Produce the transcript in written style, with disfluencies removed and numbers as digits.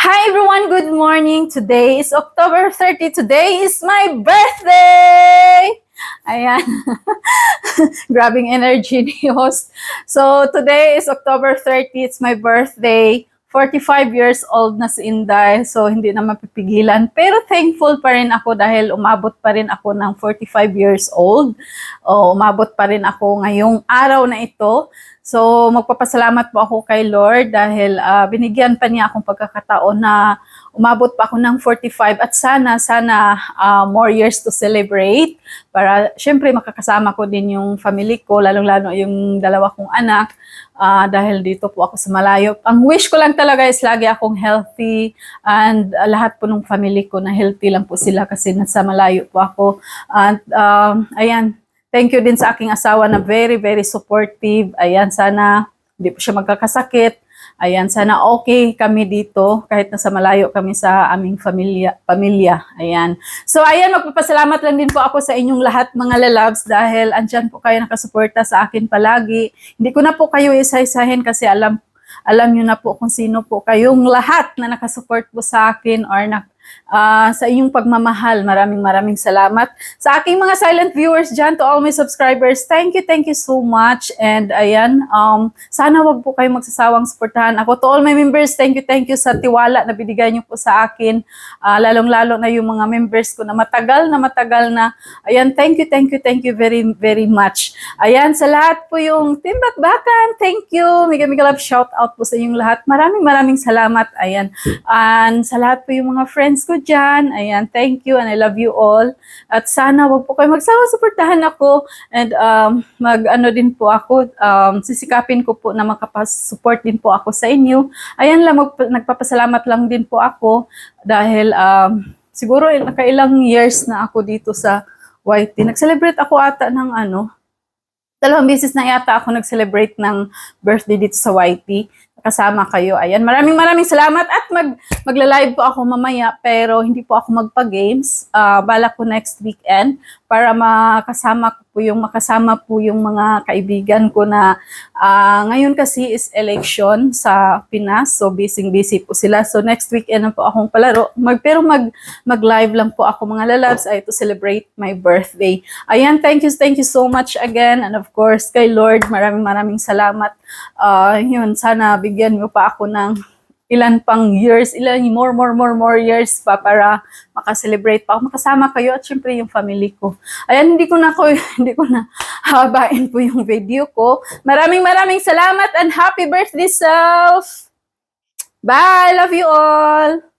Hi everyone, good morning. Today is October 30. Today is my birthday! Ayan. Grabing energy ni host. So today is October 30. It's my birthday. 45 years old na si Inday. So hindi na mapipigilan. Pero thankful pa rin ako dahil umabot pa rin ako ng 45 years old. Umabot pa rin ako ngayong araw na ito. So, magpapasalamat po ako kay Lord dahil binigyan pa niya akong pagkakataon na umabot pa ako ng 45 at sana more years to celebrate para syempre makakasama ko din yung family ko, lalong-lalo yung dalawa kong anak dahil dito po ako sa malayo. Ang wish ko lang talaga is lagi akong healthy and lahat po ng family ko na healthy lang po sila kasi nasa malayo po ako. And ayan, thank you din sa aking asawa na very, very supportive. Ayan, sana hindi po siya magkakasakit. Ayan, sana okay kami dito kahit nasa malayo kami sa aming pamilya. Ayan. So, ayan, magpapasalamat lang din po ako sa inyong lahat mga lalabs dahil andyan po kayo nakasuporta sa akin palagi. Hindi ko na po kayo isa-isahin kasi alam nyo na po kung sino po kayong lahat na nakasupport po sa akin or sa inyong pagmamahal. Maraming salamat. Sa aking mga silent viewers dyan, to all my subscribers, thank you so much. And ayan, sana wag po kayo magsasawang suportahan ako. To all my members, thank you sa tiwala na binigay niyo po sa akin. Lalong-lalo na yung mga members ko na matagal na. Ayan, thank you very much. Ayan, sa lahat po yung Team Bakbakan, thank you. Mega love shout out po sa inyong lahat. Maraming salamat. Ayan. And sa lahat po yung mga friends ko dyan. Ayan, thank you and I love you all. At sana wag po kayo magsawa suportahan ako and mag-ano din po ako, sisikapin ko po na makapasupport din po ako sa inyo. Ayan lang, nagpapasalamat lang din po ako dahil siguro nakailang years na ako dito sa YT. Nag-celebrate ako ata ng 2 beses na yata ako nag-celebrate ng birthday dito sa YT. Kasama kayo. Ayan, maraming salamat at magla-live po ako mamaya pero hindi po ako magpa-games. Balak ko next weekend para makasama po yung mga kaibigan ko na ngayon kasi is election sa Pinas. So busy po sila. So next weekend na po akong palaro. Pero mag-live lang po ako mga lalabs ay to celebrate my birthday. Ayan, thank you so much again and of course kay Lord, maraming salamat. Yun, sana bigyan mo pa ako ng ilan pang years, more years pa para makaselebrate pa ako, makasama kayo at syempre yung family ko. Ayan, hindi ko na habain po yung video ko. Maraming salamat and happy birthday self! Bye! Love you all!